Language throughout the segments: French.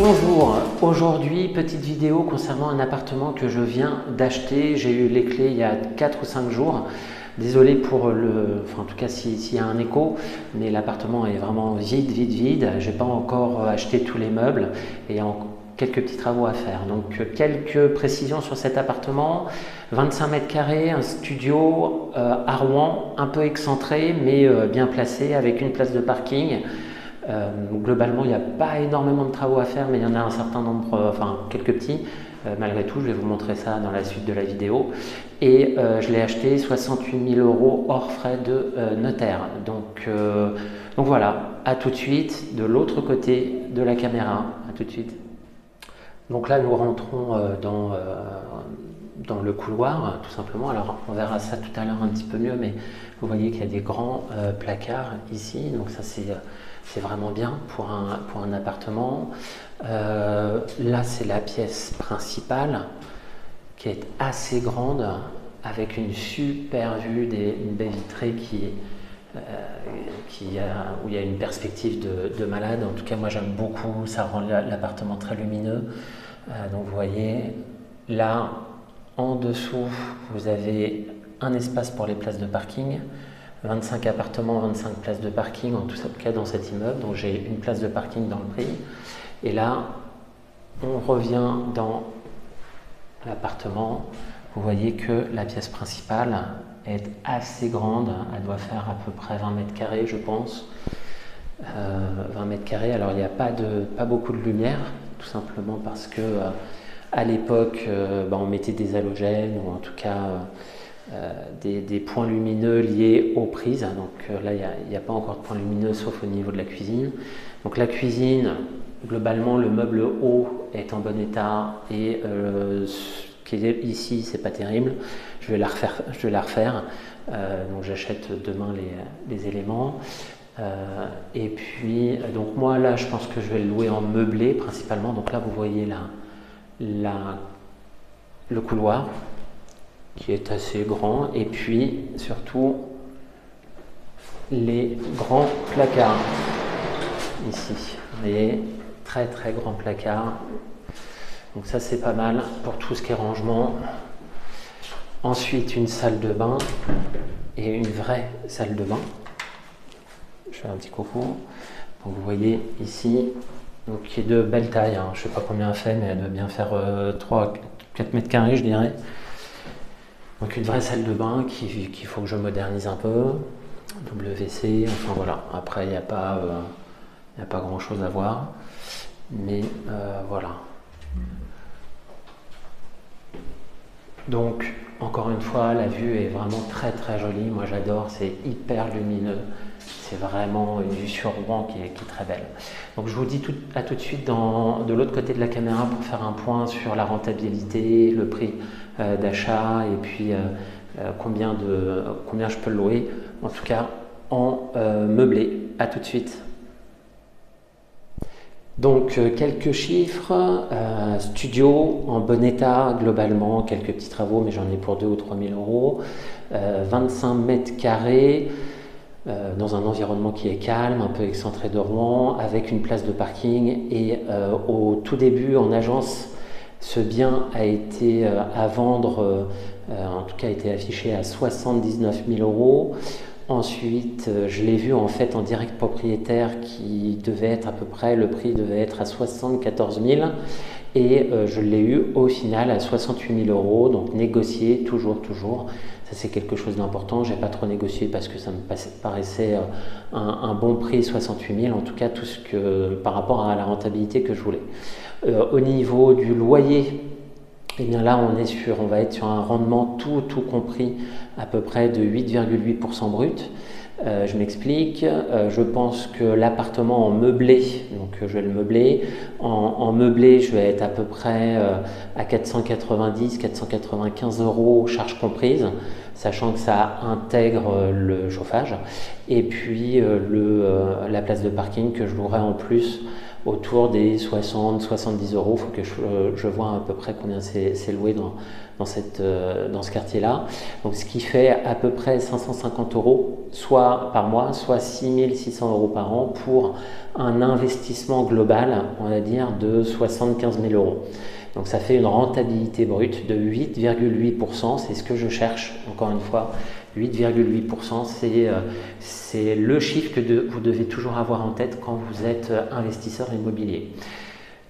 Bonjour, aujourd'hui petite vidéo concernant un appartement que je viens d'acheter. J'ai eu les clés il y a 4 ou 5 jours. Désolé pour en tout cas s'il y a un écho, mais l'appartement est vraiment vide. J'ai pas encore acheté tous les meubles et il y a quelques petits travaux à faire. Donc quelques précisions sur cet appartement. 25 mètres carrés, un studio à Rouen, un peu excentré mais bien placé avec une place de parking. Globalement, il n'y a pas énormément de travaux à faire, mais il y en a un certain nombre, quelques petits. Malgré tout, je vais vous montrer ça dans la suite de la vidéo. Et je l'ai acheté 68 000 € hors frais de notaire. Donc voilà, à tout de suite, de l'autre côté de la caméra. À tout de suite. Donc là, nous rentrons dans le couloir, tout simplement. Alors, on verra ça tout à l'heure un petit peu mieux, mais vous voyez qu'il y a des grands placards ici. Donc ça, c'est vraiment bien pour un appartement. Là, c'est la pièce principale qui est assez grande avec une super vue, une baie vitrée où il y a une perspective de malade. En tout cas, moi, j'aime beaucoup. Ça rend l'appartement très lumineux. Donc, vous voyez, là, en dessous, vous avez un espace pour les places de parking. 25 appartements, 25 places de parking, en tout cas dans cet immeuble. Donc j'ai une place de parking dans le prix. Et là, on revient dans l'appartement. Vous voyez que la pièce principale est assez grande. Elle doit faire à peu près 20 mètres carrés, je pense. 20 mètres carrés. Alors il n'y a pas beaucoup de lumière, tout simplement parce que à l'époque, on mettait des halogènes ou en tout cas des points lumineux liés aux prises. Donc là, il n'y a pas encore de points lumineux sauf au niveau de la cuisine. Donc la cuisine, globalement, le meuble haut est en bon état et ce qui est ici, c'est pas terrible. Je vais la refaire. Donc j'achète demain les éléments. Et puis, donc moi là, je pense que je vais le louer en meublé principalement. Donc là, vous voyez le couloir qui est assez grand, et puis surtout les grands placards ici. Vous voyez, très grands placards. Donc ça, c'est pas mal pour tout ce qui est rangement. Ensuite, une salle de bain et une vraie salle de bain. Je fais un petit coucou. Donc vous voyez ici, donc qui est de belle taille, hein. Je ne sais pas combien elle fait, mais elle doit bien faire 3-4 mètres carrés, je dirais. Donc une vraie salle de bain qu'il faut que je modernise un peu, WC, enfin voilà. Après, il n'y a pas grand chose à voir, mais voilà. Donc encore une fois, la vue est vraiment très jolie. Moi j'adore, c'est hyper lumineux. C'est vraiment une vue sur Rouen qui est très belle. Donc je vous dis à tout de suite de l'autre côté de la caméra pour faire un point sur la rentabilité, le prix d'achat et puis combien je peux le louer, en tout cas en meublé. À tout de suite. Donc quelques chiffres, studio en bon état globalement, quelques petits travaux mais j'en ai pour 2 ou 3 000 €, 25 mètres carrés, dans un environnement qui est calme, un peu excentré de Rouen, avec une place de parking. Et au tout début en agence, ce bien a été à vendre, en tout cas a été affiché à 79 000 €. Ensuite, je l'ai vu en fait en direct propriétaire qui devait être à peu près, le prix devait être à 74 000 € et je l'ai eu au final à 68 000 €, donc négocié toujours. Ça c'est quelque chose d'important, j'ai pas trop négocié parce que ça me paraissait un bon prix, 68 000 €, en tout cas tout ce que par rapport à la rentabilité que je voulais. Au niveau du loyer, et bien là on va être sur un rendement tout compris à peu près de 8,8% brut. Je m'explique, je pense que l'appartement en meublé, donc je vais le meubler, en meublé je vais être à peu près à 490-495 € charges comprises, sachant que ça intègre le chauffage, et puis la place de parking que je louerai en plus autour des 60-70 euros. Il faut que je vois à peu près combien c'est loué dans ce quartier-là. Donc ce qui fait à peu près 550 euros, soit par mois, soit 6600 euros par an pour un investissement global, on va dire, de 75 000 euros. Donc ça fait une rentabilité brute de 8,8%, c'est ce que je cherche, encore une fois. 8,8%, c'est le chiffre que vous devez toujours avoir en tête quand vous êtes investisseur immobilier.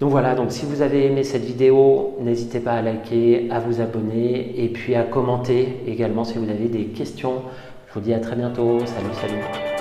Donc voilà, donc si vous avez aimé cette vidéo, n'hésitez pas à liker, à vous abonner et puis à commenter également si vous avez des questions. Je vous dis à très bientôt. Salut, salut.